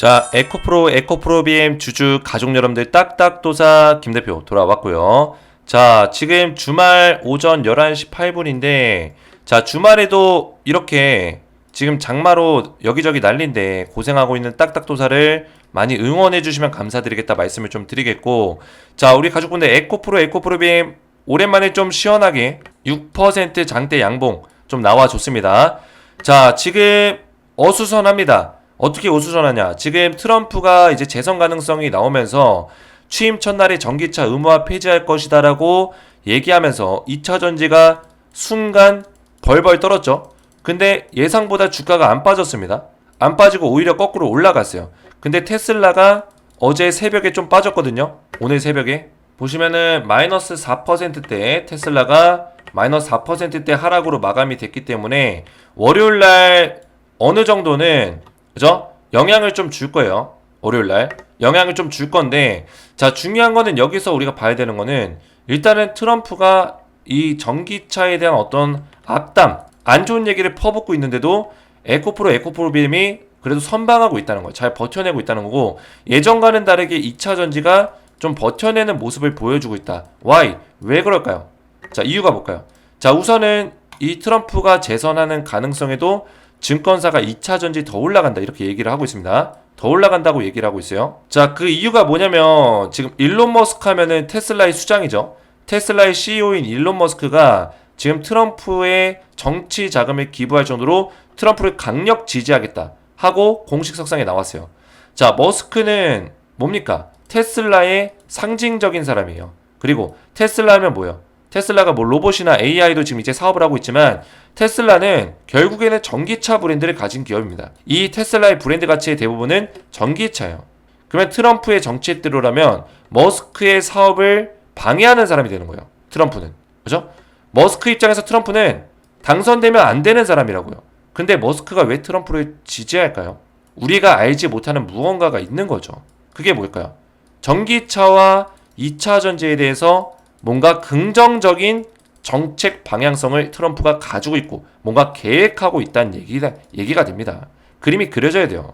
자, 에코프로 BM 주주 가족 여러분들 딱딱도사 김대표 돌아왔고요. 자, 지금 주말 오전 11시 8분인데 자, 주말에도 이렇게 지금 장마로 여기저기 난린데 고생하고 있는 딱딱도사를 많이 응원해 주시면 감사드리겠다 말씀을 좀 드리겠고, 자, 우리 가족분들 에코프로 BM 오랜만에 좀 시원하게 6% 장대 양봉 좀 나와줬습니다. 자, 지금 어수선합니다. 어떻게 어수선하냐? 지금 트럼프가 이제 재선 가능성이 나오면서 취임 첫날에 전기차 의무화 폐지할 것이다라고 얘기하면서 2차 전지가 순간 벌벌 떨었죠. 근데 예상보다 주가가 안 빠졌습니다. 안 빠지고 오히려 거꾸로 올라갔어요. 근데 테슬라가 어제 새벽에 좀 빠졌거든요. 오늘 새벽에 보시면은 마이너스 4%대 테슬라가 마이너스 4%대 하락으로 마감이 됐기 때문에 월요일날 어느 정도는 그죠? 영향을 좀 줄 거예요. 월요일날 영향을 좀 줄 건데, 자, 중요한 거는 여기서 우리가 봐야 되는 거는 일단은 트럼프가 이 전기차에 대한 어떤 악담, 안 좋은 얘기를 퍼붓고 있는데도 에코프로 BM이 그래도 선방하고 있다는 거예요. 잘 버텨내고 있다는 거고, 예전과는 다르게 2차 전지가 좀 버텨내는 모습을 보여주고 있다. Why? 왜 그럴까요? 자, 이유가 뭘까요? 자, 우선은 이 트럼프가 재선하는 가능성에도 증권사가 2차 전지 더 올라간다 이렇게 얘기를 하고 있습니다. 더 올라간다고 얘기를 하고 있어요. 자, 그 이유가 뭐냐면 지금 일론 머스크 하면은 테슬라의 수장이죠. 테슬라의 CEO인 일론 머스크가 지금 트럼프의 정치 자금을 기부할 정도로 트럼프를 강력 지지하겠다 하고 공식 석상에 나왔어요. 자, 머스크는 뭡니까? 테슬라의 상징적인 사람이에요. 그리고 테슬라 하면 뭐예요? 테슬라가 뭐 로봇이나 AI도 지금 이제 사업을 하고 있지만 테슬라는 결국에는 전기차 브랜드를 가진 기업입니다. 이 테슬라의 브랜드 가치의 대부분은 전기차예요. 그러면 트럼프의 정책대로라면 머스크의 사업을 방해하는 사람이 되는 거예요. 트럼프는. 그죠? 머스크 입장에서 트럼프는 당선되면 안 되는 사람이라고요. 근데 머스크가 왜 트럼프를 지지할까요? 우리가 알지 못하는 무언가가 있는 거죠. 그게 뭘까요? 전기차와 2차 전지에 대해서 뭔가 긍정적인 정책 방향성을 트럼프가 가지고 있고 뭔가 계획하고 있다는 얘기가 됩니다. 그림이 그려져야 돼요.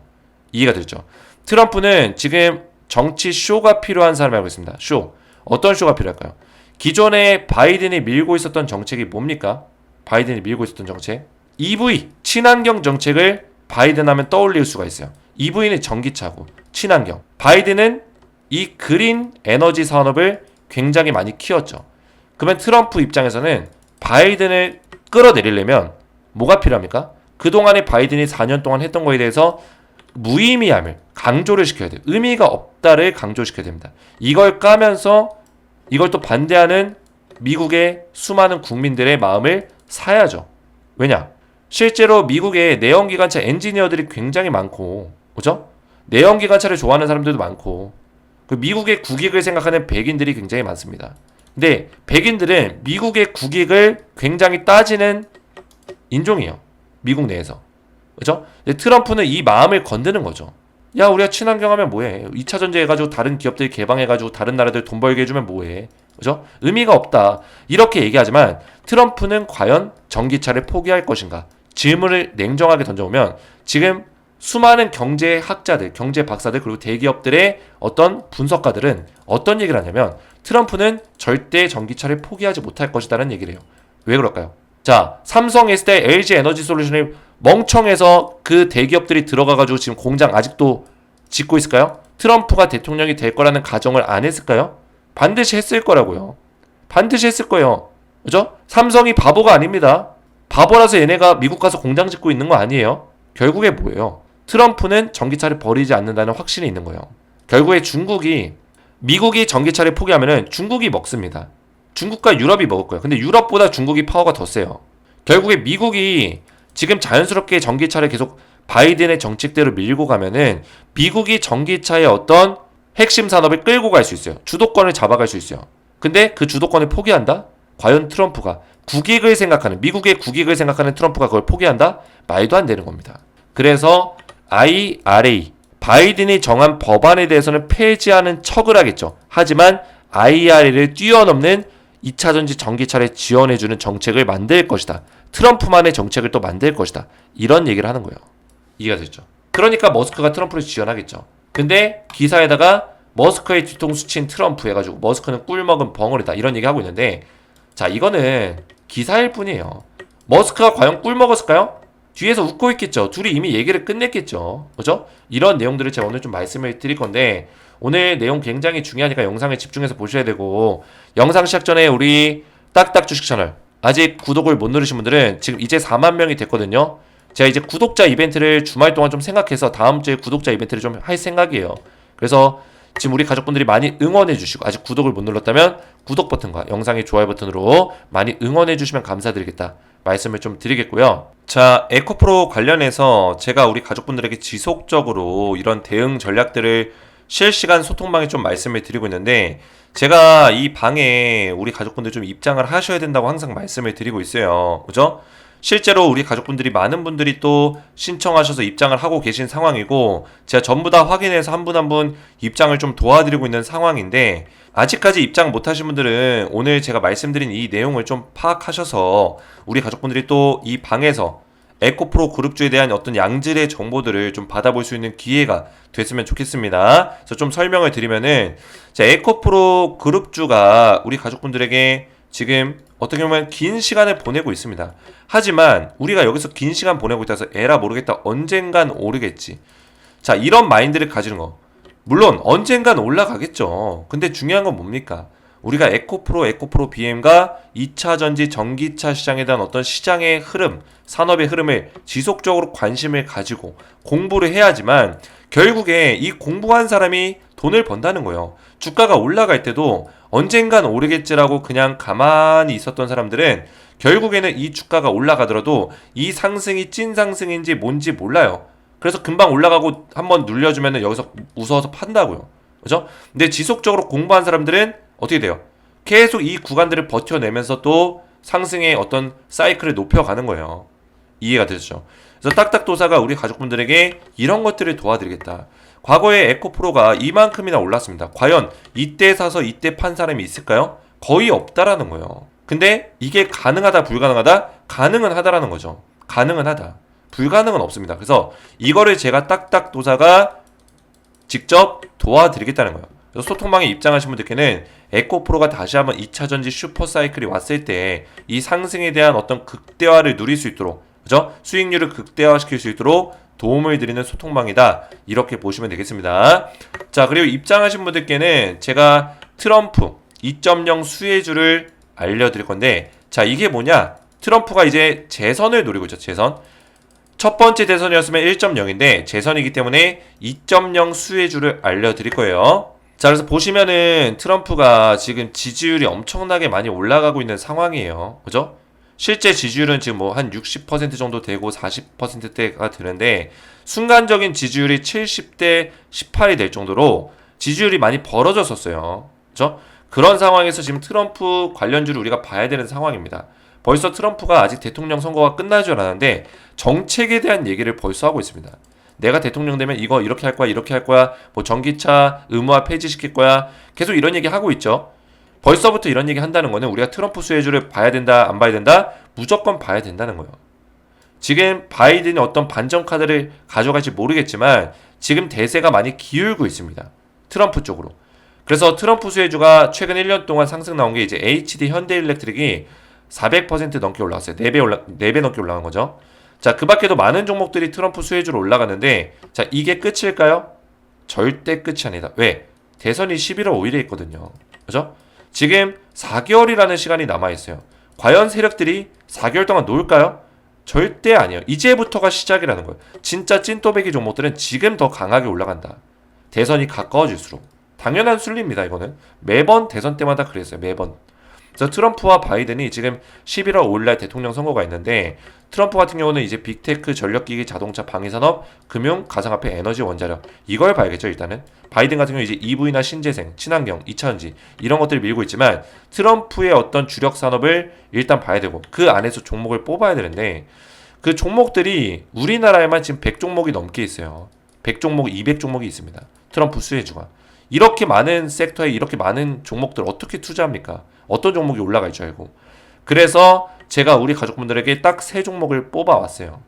이해가 되죠? 트럼프는 지금 정치 쇼가 필요한 사람이라고 있습니다. 쇼. 어떤 쇼가 필요할까요? 기존에 바이든이 밀고 있었던 정책이 뭡니까? 바이든이 밀고 있었던 정책? EV, 친환경 정책을 바이든 하면 떠올릴 수가 있어요. EV는 전기차고 친환경. 바이든은 이 그린 에너지 산업을 굉장히 많이 키웠죠. 그러면 트럼프 입장에서는 바이든을 끌어내리려면 뭐가 필요합니까? 그동안에 바이든이 4년 동안 했던 거에 대해서 무의미함을 강조를 시켜야 돼요. 의미가 없다를 강조시켜야 됩니다. 이걸 까면서 이걸 또 반대하는 미국의 수많은 국민들의 마음을 사야죠. 왜냐? 실제로 미국의 내연기관차 엔지니어들이 굉장히 많고, 그죠? 내연기관차를 좋아하는 사람들도 많고, 그 미국의 국익을 생각하는 백인들이 굉장히 많습니다. 근데 백인들은 미국의 국익을 굉장히 따지는 인종이에요. 미국 내에서. 그죠? 근데 트럼프는 이 마음을 건드는 거죠. 야, 우리가 친환경 하면 뭐해? 2차 전지 해가지고 다른 기업들 개방해가지고 다른 나라들 돈 벌게 해주면 뭐해? 그죠? 의미가 없다. 이렇게 얘기하지만 트럼프는 과연 전기차를 포기할 것인가? 질문을 냉정하게 던져보면 지금 수많은 경제학자들, 경제 박사들, 그리고 대기업들의 어떤 분석가들은 어떤 얘기를 하냐면 트럼프는 절대 전기차를 포기하지 못할 것이다라는 얘기를 해요. 왜 그럴까요? 자, 삼성 했을 때 LG 에너지 솔루션이 멍청해서 그 대기업들이 들어가가지고 지금 공장 아직도 짓고 있을까요? 트럼프가 대통령이 될 거라는 가정을 안 했을까요? 반드시 했을 거라고요. 반드시 했을 거예요. 그죠? 삼성이 바보가 아닙니다. 바보라서 얘네가 미국 가서 공장 짓고 있는 거 아니에요. 결국에 뭐예요? 트럼프는 전기차를 버리지 않는다는 확신이 있는 거예요. 결국에 미국이 전기차를 포기하면은 중국이 먹습니다. 중국과 유럽이 먹을 거예요. 근데 유럽보다 중국이 파워가 더 세요. 결국에 미국이 지금 자연스럽게 전기차를 계속 바이든의 정책대로 밀고 가면은 미국이 전기차의 어떤 핵심 산업을 끌고 갈 수 있어요. 주도권을 잡아갈 수 있어요. 근데 그 주도권을 포기한다? 과연 트럼프가 미국의 국익을 생각하는 트럼프가 그걸 포기한다? 말도 안 되는 겁니다. 그래서 IRA, 바이든이 정한 법안에 대해서는 폐지하는 척을 하겠죠. 하지만 IRA를 뛰어넘는 2차 전지 전기차를 지원해주는 정책을 만들 것이다. 트럼프만의 정책을 또 만들 것이다. 이런 얘기를 하는 거예요. 이해가 됐죠? 그러니까 머스크가 트럼프를 지원하겠죠. 근데 기사에다가 머스크의 뒤통수 친 트럼프 해가지고 머스크는 꿀먹은 벙어리다 이런 얘기 하고 있는데, 자, 이거는 기사일 뿐이에요. 머스크가 과연 꿀먹었을까요? 뒤에서 웃고 있겠죠. 둘이 이미 얘기를 끝냈겠죠. 그죠? 이런 내용들을 제가 오늘 좀 말씀을 드릴 건데, 오늘 내용 굉장히 중요하니까 영상에 집중해서 보셔야 되고, 영상 시작 전에 우리 딱딱 주식 채널 아직 구독을 못 누르신 분들은 지금 이제 4만 명이 됐거든요. 제가 이제 구독자 이벤트를 주말 동안 좀 생각해서 다음 주에 구독자 이벤트를 좀 할 생각이에요. 그래서 지금 우리 가족분들이 많이 응원해 주시고, 아직 구독을 못 눌렀다면 구독 버튼과 영상의 좋아요 버튼으로 많이 응원해 주시면 감사드리겠다 말씀을 좀 드리겠고요. 자, 에코프로 관련해서 제가 우리 가족분들에게 지속적으로 이런 대응 전략들을 실시간 소통방에 좀 말씀을 드리고 있는데, 제가 이 방에 우리 가족분들 좀 입장을 하셔야 된다고 항상 말씀을 드리고 있어요. 그죠? 실제로 우리 가족분들이 많은 분들이 또 신청하셔서 입장을 하고 계신 상황이고, 제가 전부 다 확인해서 한 분 한 분 입장을 좀 도와드리고 있는 상황인데, 아직까지 입장 못 하신 분들은 오늘 제가 말씀드린 이 내용을 좀 파악하셔서 우리 가족분들이 또 이 방에서 에코프로 그룹주에 대한 어떤 양질의 정보들을 좀 받아볼 수 있는 기회가 됐으면 좋겠습니다. 그래서 좀 설명을 드리면은, 자, 에코프로 그룹주가 우리 가족분들에게 지금 어떻게 보면 긴 시간을 보내고 있습니다. 하지만 우리가 여기서 긴 시간 보내고 있다 해서 에라 모르겠다, 언젠간 오르겠지. 자, 이런 마인드를 가지는 거, 물론 언젠간 올라가겠죠. 근데 중요한 건 뭡니까? 우리가 에코프로 BM과 2차전지 전기차 시장에 대한 어떤 시장의 흐름, 산업의 흐름을 지속적으로 관심을 가지고 공부를 해야지만 결국에 이 공부한 사람이 돈을 번다는 거예요. 주가가 올라갈 때도 언젠간 오르겠지라고 그냥 가만히 있었던 사람들은 결국에는 이 주가가 올라가더라도 이 상승이 찐 상승인지 뭔지 몰라요. 그래서 금방 올라가고 한번 눌려주면 여기서 무서워서 판다고요. 그죠? 근데 지속적으로 공부한 사람들은 어떻게 돼요? 계속 이 구간들을 버텨내면서 또 상승의 어떤 사이클을 높여가는 거예요. 이해가 되죠? 그래서 딱딱도사가 우리 가족분들에게 이런 것들을 도와드리겠다. 과거에 에코프로가 이만큼이나 올랐습니다. 과연 이때 사서 이때 판 사람이 있을까요? 거의 없다라는 거예요. 근데 이게 가능하다 불가능하다? 가능은 하다라는 거죠. 가능은 하다. 불가능은 없습니다. 그래서 이거를 제가 딱딱도사가 직접 도와드리겠다는 거예요. 그래서 소통방에 입장하신 분들께는 에코프로가 다시 한번 2차전지 슈퍼사이클이 왔을 때 이 상승에 대한 어떤 극대화를 누릴 수 있도록, 그죠? 수익률을 극대화시킬 수 있도록 도움을 드리는 소통방이다, 이렇게 보시면 되겠습니다. 자, 그리고 입장하신 분들께는 제가 트럼프 2.0 수혜주를 알려드릴 건데, 자, 이게 뭐냐? 트럼프가 이제 재선을 노리고 있죠. 재선. 첫 번째 대선이었으면 1.0인데 재선이기 때문에 2.0 수혜주를 알려드릴 거예요. 자, 그래서 보시면은 트럼프가 지금 지지율이 엄청나게 많이 올라가고 있는 상황이에요. 그죠? 실제 지지율은 지금 뭐 한 60% 정도 되고 40%대가 되는데, 순간적인 지지율이 70대 18이 될 정도로 지지율이 많이 벌어졌었어요. 그죠? 그런 상황에서 지금 트럼프 관련주를 우리가 봐야 되는 상황입니다. 벌써 트럼프가 아직 대통령 선거가 끝날 줄 알았는데 정책에 대한 얘기를 벌써 하고 있습니다. 내가 대통령 되면 이거 이렇게 할 거야, 이렇게 할 거야, 뭐 전기차 의무화 폐지시킬 거야, 계속 이런 얘기 하고 있죠. 벌써부터 이런 얘기 한다는 거는 우리가 트럼프 수혜주를 봐야 된다, 안 봐야 된다? 무조건 봐야 된다는 거예요. 지금 바이든이 어떤 반전 카드를 가져갈지 모르겠지만 지금 대세가 많이 기울고 있습니다. 트럼프 쪽으로. 그래서 트럼프 수혜주가 최근 1년 동안 상승 나온 게 이제 HD 현대일렉트릭이 400% 넘게 올라갔어요. 4배 넘게 올라간 거죠. 자, 그 밖에도 많은 종목들이 트럼프 수혜주로 올라갔는데, 자, 이게 끝일까요? 절대 끝이 아니다. 왜? 대선이 11월 5일에 있거든요. 그죠? 지금 4개월이라는 시간이 남아있어요. 과연 세력들이 4개월 동안 놀까요? 절대 아니에요. 이제부터가 시작이라는 거예요. 진짜 찐또배기 종목들은 지금 더 강하게 올라간다. 대선이 가까워질수록. 당연한 순리입니다, 이거는. 매번 대선 때마다 그랬어요. 매번. 그래서 트럼프와 바이든이 지금 11월 5일날 대통령 선거가 있는데, 트럼프 같은 경우는 이제 빅테크, 전력기기, 자동차, 방위산업, 금융, 가상화폐, 에너지, 원자력, 이걸 봐야겠죠. 일단은 바이든 같은 경우 이제 EV나 신재생, 친환경, 2차전지 이런 것들을 밀고 있지만, 트럼프의 어떤 주력 산업을 일단 봐야 되고 그 안에서 종목을 뽑아야 되는데, 그 종목들이 우리나라에만 지금 100종목이 넘게 있어요. 100종목, 200종목이 있습니다. 트럼프 수혜주가. 이렇게 많은 섹터에 이렇게 많은 종목들 어떻게 투자합니까? 어떤 종목이 올라갈 줄 알고. 그래서 제가 우리 가족분들에게 딱 3종목을 뽑아왔어요.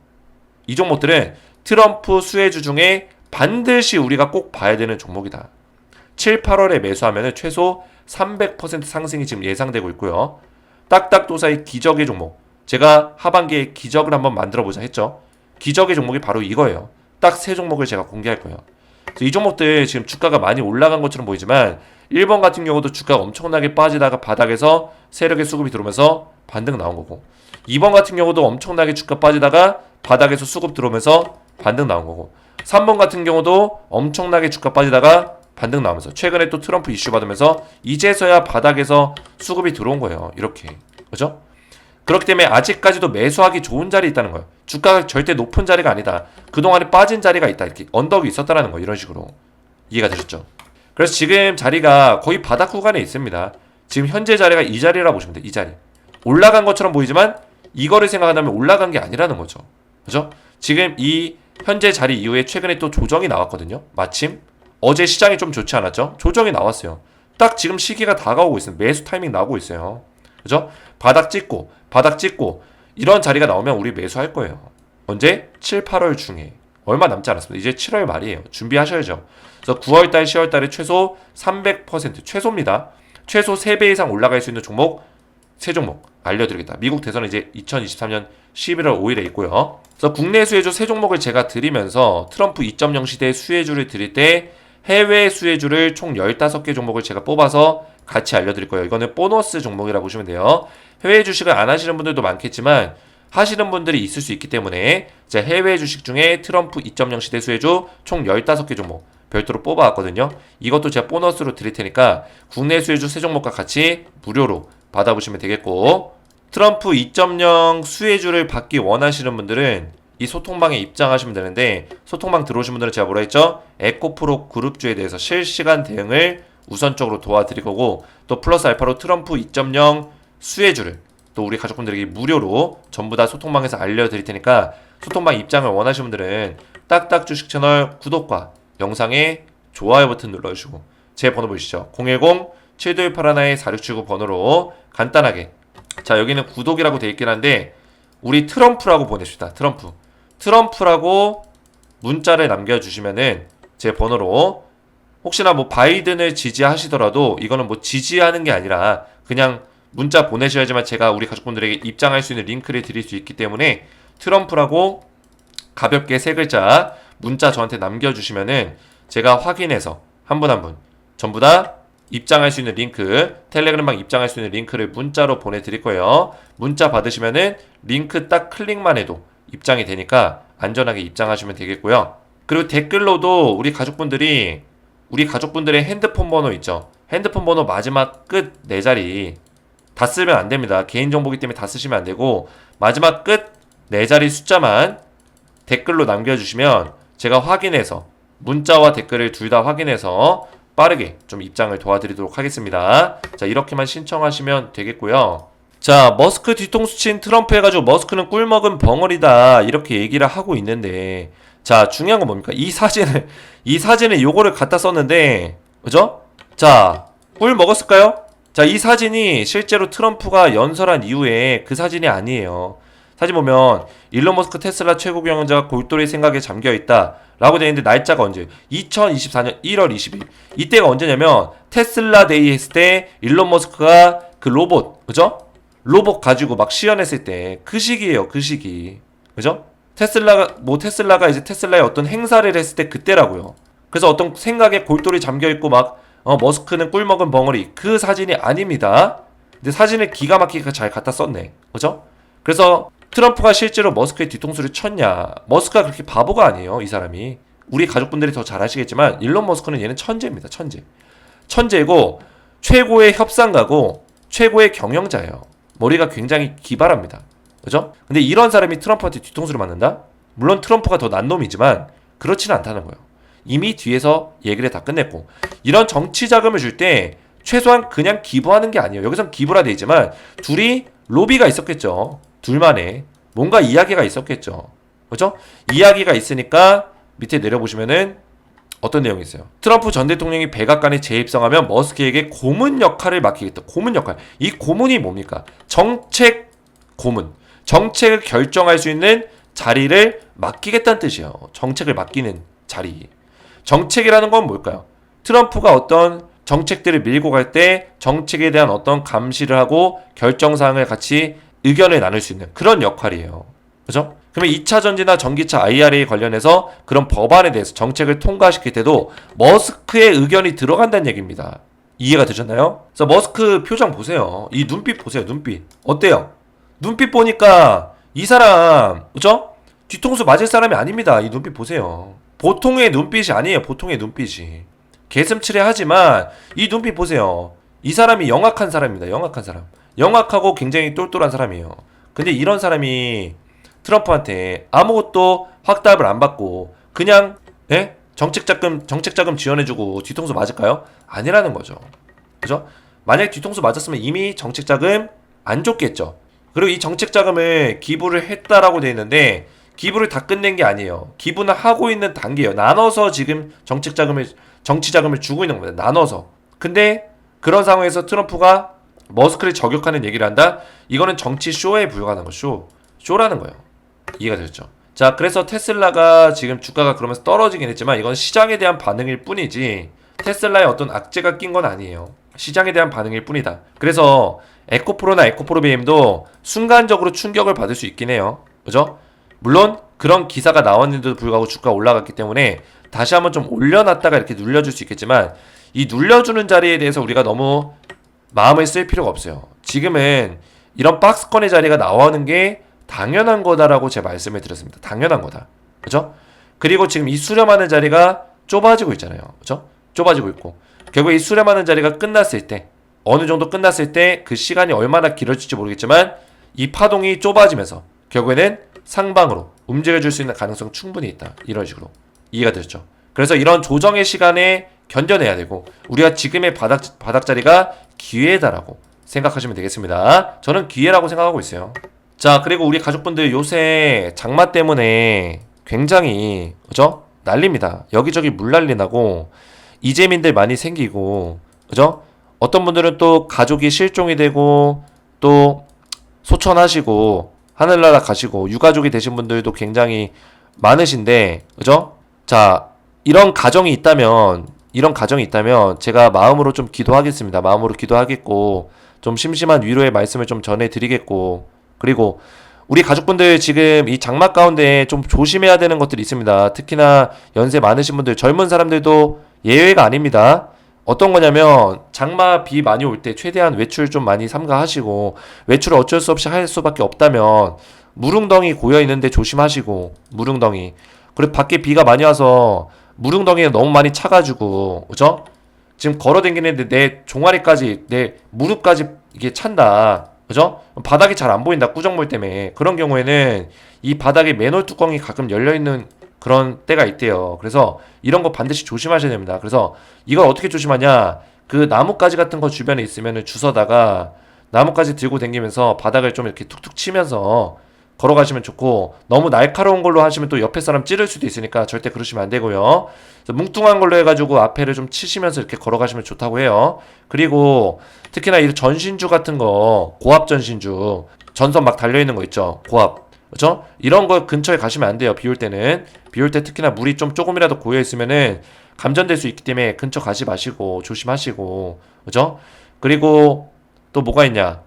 이 종목들은 트럼프 수혜주 중에 반드시 우리가 꼭 봐야 되는 종목이다. 7, 8월에 매수하면 최소 300% 상승이 지금 예상되고 있고요. 딱딱도사의 기적의 종목. 제가 하반기에 기적을 한번 만들어보자 했죠. 기적의 종목이 바로 이거예요. 딱 세 종목을 제가 공개할 거예요. 이 종목들 지금 주가가 많이 올라간 것처럼 보이지만 1번 같은 경우도 주가가 엄청나게 빠지다가 바닥에서 세력의 수급이 들어오면서 반등 나온 거고, 2번 같은 경우도 엄청나게 주가 빠지다가 바닥에서 수급 들어오면서 반등 나온 거고, 3번 같은 경우도 엄청나게 주가 빠지다가 반등 나오면서 최근에 또 트럼프 이슈 받으면서 이제서야 바닥에서 수급이 들어온 거예요. 이렇게. 그죠? 그렇기 때문에 아직까지도 매수하기 좋은 자리에 있다는 거예요. 주가가 절대 높은 자리가 아니다. 그동안에 빠진 자리가 있다. 이렇게 언덕이 있었다라는 거. 이런 식으로. 이해가 되셨죠? 그래서 지금 자리가 거의 바닥 구간에 있습니다. 지금 현재 자리가 이 자리라고 보시면 돼요. 이 자리. 올라간 것처럼 보이지만 이거를 생각한다면 올라간 게 아니라는 거죠. 그죠? 지금 이 현재 자리 이후에 최근에 또 조정이 나왔거든요. 마침 어제 시장이 좀 좋지 않았죠? 조정이 나왔어요. 딱 지금 시기가 다가오고 있어요. 매수 타이밍 나오고 있어요. 그죠? 바닥 찍고 이런 자리가 나오면 우리 매수할 거예요. 언제? 7, 8월 중에. 얼마 남지 않았습니다. 이제 7월 말이에요. 준비하셔야죠. 그래서 9월달, 10월달에 최소 300% 최소입니다. 최소 3배 이상 올라갈 수 있는 종목 3종목 알려드리겠다. 미국 대선은 이제 2023년 11월 5일에 있고요. 그래서 국내 수혜주 3종목을 제가 드리면서 트럼프 2.0 시대의 수혜주를 드릴 때 해외 수혜주를 총 15개 종목을 제가 뽑아서 같이 알려드릴 거예요. 이거는 보너스 종목이라고 보시면 돼요. 해외 주식을 안 하시는 분들도 많겠지만 하시는 분들이 있을 수 있기 때문에 제 해외 주식 중에 트럼프 2.0 시대 수혜주 총 15개 종목 별도로 뽑아왔거든요. 이것도 제가 보너스로 드릴 테니까 국내 수혜주 3종목과 같이 무료로 받아보시면 되겠고, 트럼프 2.0 수혜주를 받기 원하시는 분들은 이 소통방에 입장하시면 되는데, 소통방 들어오신 분들은 제가 뭐라 했죠? 에코프로 그룹주에 대해서 실시간 대응을 우선적으로 도와드릴 거고, 또 플러스 알파로 트럼프 2.0 수혜주를 또 우리 가족분들에게 무료로 전부 다 소통방에서 알려드릴 테니까 소통방 입장을 원하시는 분들은 딱딱 주식 채널 구독과 영상에 좋아요 버튼 눌러주시고 제 번호 보이시죠? 010-7281-4679 번호로 간단하게, 자 여기는 구독이라고 되어 있긴 한데 우리 트럼프라고 보내십시다. 트럼프라고 문자를 남겨주시면은 제 번호로, 혹시나 뭐 바이든을 지지하시더라도 이거는 뭐 지지하는 게 아니라 그냥 문자 보내셔야지만 제가 우리 가족분들에게 입장할 수 있는 링크를 드릴 수 있기 때문에 트럼프라고 가볍게 3글자 문자 저한테 남겨주시면은 제가 확인해서 한 분 한 분 전부 다 입장할 수 있는 링크, 텔레그램방 입장할 수 있는 링크를 문자로 보내드릴 거예요. 문자 받으시면은 링크 딱 클릭만 해도 입장이 되니까 안전하게 입장하시면 되겠고요. 그리고 댓글로도 우리 가족분들의 핸드폰 번호 있죠? 핸드폰 번호 마지막 끝 4자리 다 쓰면 안 됩니다. 개인정보기 때문에 다 쓰시면 안 되고 마지막 끝 4자리 숫자만 댓글로 남겨주시면 제가 확인해서 문자와 댓글을 둘 다 확인해서 빠르게 좀 입장을 도와드리도록 하겠습니다. 자, 이렇게만 신청하시면 되겠고요. 자, 머스크 뒤통수 친 트럼프 해가지고 머스크는 꿀먹은 벙어리다 이렇게 얘기를 하고 있는데, 자 중요한 건 뭡니까? 이 사진에 요거를 갖다 썼는데, 그죠? 자, 꿀 먹었을까요? 자, 이 사진이 실제로 트럼프가 연설한 이후에 그 사진이 아니에요. 사진 보면 일론 머스크 테슬라 최고 경영자가 골똘히 생각에 잠겨있다 라고 되어 있는데 날짜가 언제? 2024년 1월 20일. 이때가 언제냐면 테슬라 데이 했을 때 일론 머스크가 그 로봇, 그죠? 로봇 가지고 막 시연했을 때 그 시기예요. 그 시기. 그죠? 테슬라가 이제 테슬라의 어떤 행사를 했을 때 그때라고요. 그래서 어떤 생각에 골똘히 잠겨있고 막 머스크는 꿀먹은 벙어리, 그 사진이 아닙니다. 근데 사진을 기가 막히게 잘 갖다 썼네. 그죠? 그래서 트럼프가 실제로 머스크의 뒤통수를 쳤냐? 머스크가 그렇게 바보가 아니에요. 이 사람이. 우리 가족분들이 더 잘 아시겠지만 일론 머스크는 얘는 천재입니다. 천재고 최고의 협상가고 최고의 경영자예요. 머리가 굉장히 기발합니다. 그죠? 근데 이런 사람이 트럼프한테 뒤통수를 맞는다? 물론 트럼프가 더 난 놈이지만 그렇지는 않다는 거예요. 이미 뒤에서 얘기를 다 끝냈고, 이런 정치 자금을 줄 때 최소한 그냥 기부하는 게 아니에요. 여기선 기부라 돼 있지만 둘이 로비가 있었겠죠. 둘만의 뭔가 이야기가 있었겠죠. 그죠? 이야기가 있으니까 밑에 내려보시면은 어떤 내용이 있어요. 트럼프 전 대통령이 백악관에 재입성하면 머스크에게 고문 역할을 맡기겠다. 고문 역할. 이 고문이 뭡니까? 정책 고문. 정책을 결정할 수 있는 자리를 맡기겠다는 뜻이에요. 정책을 맡기는 자리. 정책이라는 건 뭘까요? 트럼프가 어떤 정책들을 밀고 갈 때 정책에 대한 어떤 감시를 하고 결정사항을 같이 의견을 나눌 수 있는 그런 역할이에요. 그죠? 그러면 2차 전지나 전기차 IRA 관련해서 그런 법안에 대해서 정책을 통과시킬 때도 머스크의 의견이 들어간다는 얘기입니다. 이해가 되셨나요? 그래서 머스크 표정 보세요. 이 눈빛 보세요. 눈빛. 어때요? 눈빛 보니까 이 사람, 그죠? 뒤통수 맞을 사람이 아닙니다. 이 눈빛 보세요. 보통의 눈빛이 아니에요. 보통의 눈빛이. 개슴츠레 하지만 이 눈빛 보세요. 이 사람이 영악한 사람입니다. 영악한 사람. 영악하고 굉장히 똘똘한 사람이에요. 근데 이런 사람이 트럼프한테 아무것도 확답을 안 받고 그냥 정책자금 지원해주고 뒤통수 맞을까요? 아니라는 거죠. 그죠? 만약 뒤통수 맞았으면 이미 정책자금 안 줬겠죠. 그리고 이 정책자금을 기부를 했다라고 돼 있는데 기부를 다 끝낸 게 아니에요. 기부는 하고 있는 단계예요. 나눠서 지금 정치자금을 주고 있는 겁니다. 나눠서. 근데 그런 상황에서 트럼프가 머스크를 저격하는 얘기를 한다? 이거는 정치 쇼에 불과한 거. 쇼라는 거예요. 이해가 되셨죠? 자, 그래서 테슬라가 지금 주가가 그러면서 떨어지긴 했지만 이건 시장에 대한 반응일 뿐이지 테슬라에 어떤 악재가 낀 건 아니에요. 시장에 대한 반응일 뿐이다. 그래서 에코프로나 에코프로 BM도 순간적으로 충격을 받을 수 있긴 해요. 그죠? 물론 그런 기사가 나왔는데도 불구하고 주가가 올라갔기 때문에 다시 한번 좀 올려놨다가 이렇게 눌려줄 수 있겠지만 이 눌려주는 자리에 대해서 우리가 너무 마음을 쓸 필요가 없어요. 지금은 이런 박스권의 자리가 나오는 게 당연한 거다라고 제가 말씀을 드렸습니다. 당연한 거다. 그죠? 그리고 지금 이 수렴하는 자리가 좁아지고 있잖아요. 그죠? 좁아지고 있고 결국 이 수렴하는 자리가 끝났을 때 어느 정도 끝났을 때 그 시간이 얼마나 길어질지 모르겠지만 이 파동이 좁아지면서 결국에는 상방으로 움직여줄 수 있는 가능성 충분히 있다. 이런 식으로 이해가 되셨죠? 그래서 이런 조정의 시간에 견뎌내야 되고 우리가 지금의 바닥 자리가 기회다라고 생각하시면 되겠습니다. 저는 기회라고 생각하고 있어요. 자, 그리고 우리 가족분들 요새 장마 때문에 굉장히 그죠? 난립니다. 여기저기 물난리 나고 이재민들 많이 생기고 그죠? 어떤 분들은 또 가족이 실종이 되고 또 소천하시고 하늘나라 가시고 유가족이 되신 분들도 굉장히 많으신데 그죠? 자, 이런 가정이 있다면 제가 마음으로 좀 기도하겠습니다. 마음으로 기도하겠고 좀 심심한 위로의 말씀을 좀 전해드리겠고 그리고 우리 가족분들 지금 이 장마 가운데 좀 조심해야 되는 것들이 있습니다. 특히나 연세 많으신 분들, 젊은 사람들도 예외가 아닙니다. 어떤 거냐면 장마 비 많이 올 때 최대한 외출 좀 많이 삼가하시고 외출을 어쩔 수 없이 할 수밖에 없다면 무릉덩이 고여 있는데 조심하시고 무릉덩이 그리고 밖에 비가 많이 와서 무릉덩이가 너무 많이 차가지고 그죠? 지금 걸어 다니는데 내 종아리까지 내 무릎까지 이게 찬다 그죠? 바닥이 잘 안 보인다 꾸정물 때문에 그런 경우에는 이 바닥에 맨홀 뚜껑이 가끔 열려있는 그런 때가 있대요. 그래서 이런 거 반드시 조심하셔야 됩니다. 그래서 이걸 어떻게 조심하냐 그 나뭇가지 같은 거 주변에 있으면 주워다가 나뭇가지 들고 다니면서 바닥을 좀 이렇게 툭툭 치면서 걸어가시면 좋고 너무 날카로운 걸로 하시면 또 옆에 사람 찌를 수도 있으니까 절대 그러시면 안 되고요. 그래서 뭉뚱한 걸로 해가지고 앞에를 좀 치시면서 이렇게 걸어가시면 좋다고 해요. 그리고 특히나 이 전신주 같은 거 고압 전신주 전선 막 달려있는 거 있죠. 고압 그죠? 이런 거 근처에 가시면 안 돼요. 비 올 때는 비 올 때 특히나 물이 좀 조금이라도 고여 있으면은 감전될 수 있기 때문에 근처 가지 마시고 조심하시고 그죠? 그리고 또 뭐가 있냐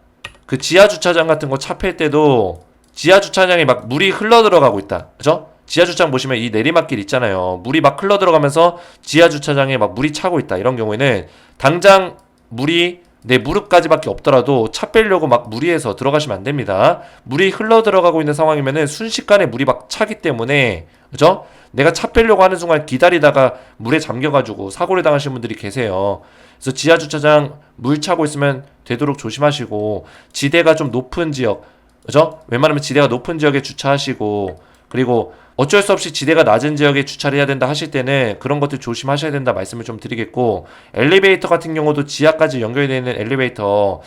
그 지하 주차장 같은 거 차 팰 때도 지하 주차장에 막 물이 흘러 들어가고 있다. 그죠? 지하 주차장 보시면 이 내리막길 있잖아요. 물이 막 흘러 들어가면서 지하 주차장에 막 물이 차고 있다. 이런 경우에는 당장 물이 내 무릎까지밖에 없더라도 차 빼려고 막 무리해서 들어가시면 안 됩니다. 물이 흘러 들어가고 있는 상황이면은 순식간에 물이 막 차기 때문에 그죠? 내가 차 빼려고 하는 순간 기다리다가 물에 잠겨가지고 사고를 당하신 분들이 계세요. 그래서 지하 주차장 물 차고 있으면 되도록 조심하시고 지대가 좀 높은 지역 그죠? 웬만하면 지대가 높은 지역에 주차하시고 그리고 어쩔 수 없이 지대가 낮은 지역에 주차를 해야 된다 하실 때는 그런 것들 조심하셔야 된다 말씀을 좀 드리겠고 엘리베이터 같은 경우도 지하까지 연결되어 있는 엘리베이터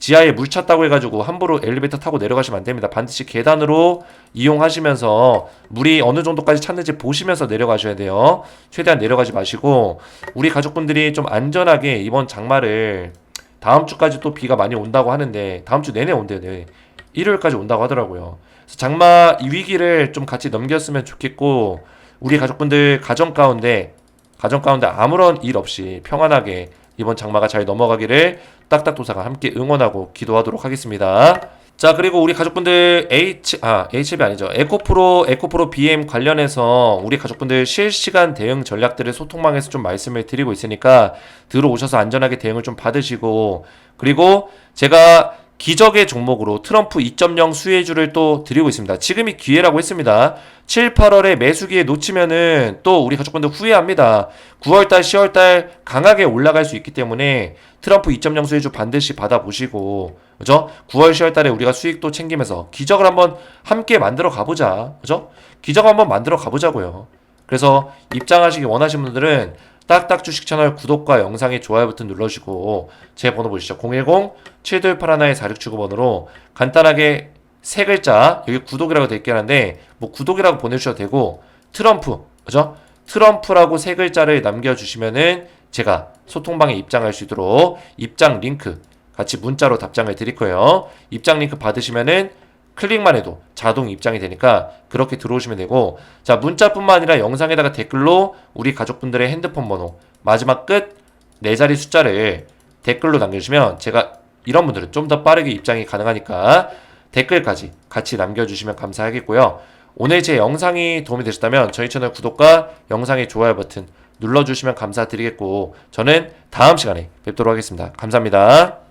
지하에 물 찼다고 해가지고 함부로 엘리베이터 타고 내려가시면 안 됩니다. 반드시 계단으로 이용하시면서 물이 어느 정도까지 찼는지 보시면서 내려가셔야 돼요. 최대한 내려가지 마시고 우리 가족분들이 좀 안전하게 이번 장마를 다음 주까지 또 비가 많이 온다고 하는데 다음 주 내내 온대요. 네. 일요일까지 온다고 하더라고요. 그래서 장마 이 위기를 좀 같이 넘겼으면 좋겠고 우리 가족분들 가정 가운데 아무런 일 없이 평안하게 이번 장마가 잘 넘어가기를 딱딱도사가 함께 응원하고 기도하도록 하겠습니다. 자, 그리고 우리 가족분들 HB 아니죠. 에코프로 BM 관련해서 우리 가족분들 실시간 대응 전략들을 소통망에서 좀 말씀을 드리고 있으니까 들어오셔서 안전하게 대응을 좀 받으시고, 그리고 제가 기적의 종목으로 트럼프 2.0 수혜주를 또 드리고 있습니다. 지금이 기회라고 했습니다. 7, 8월에 매수 기회 놓치면은 또 우리 가족분들 후회합니다. 9월달, 10월달 강하게 올라갈 수 있기 때문에 트럼프 2.0 수혜주 반드시 받아보시고, 그죠? 9월, 10월달에 우리가 수익도 챙기면서 기적을 한번 함께 만들어 가보자, 그죠? 기적 한번 만들어 가보자고요. 그래서 입장하시기 원하시는 분들은 딱딱 주식 채널 구독과 영상에 좋아요 버튼 눌러주시고 제 번호 보시죠. 010-7281-4679 번호로 간단하게 세 글자 여기 구독이라고 되어 있긴 한데 뭐 구독이라고 보내주셔도 되고 트럼프 그죠? 트럼프라고 세 글자를 남겨주시면은 제가 소통방에 입장할 수 있도록 입장 링크 같이 문자로 답장을 드릴 거예요. 입장 링크 받으시면은 클릭만 해도 자동 입장이 되니까 그렇게 들어오시면 되고, 자, 문자뿐만 아니라 영상에다가 댓글로 우리 가족분들의 핸드폰 번호 마지막 끝 4자리 숫자를 댓글로 남겨주시면 제가 이런 분들은 좀 더 빠르게 입장이 가능하니까 댓글까지 같이 남겨주시면 감사하겠고요. 오늘 제 영상이 도움이 되셨다면 저희 채널 구독과 영상의 좋아요 버튼 눌러주시면 감사드리겠고, 저는 다음 시간에 뵙도록 하겠습니다. 감사합니다.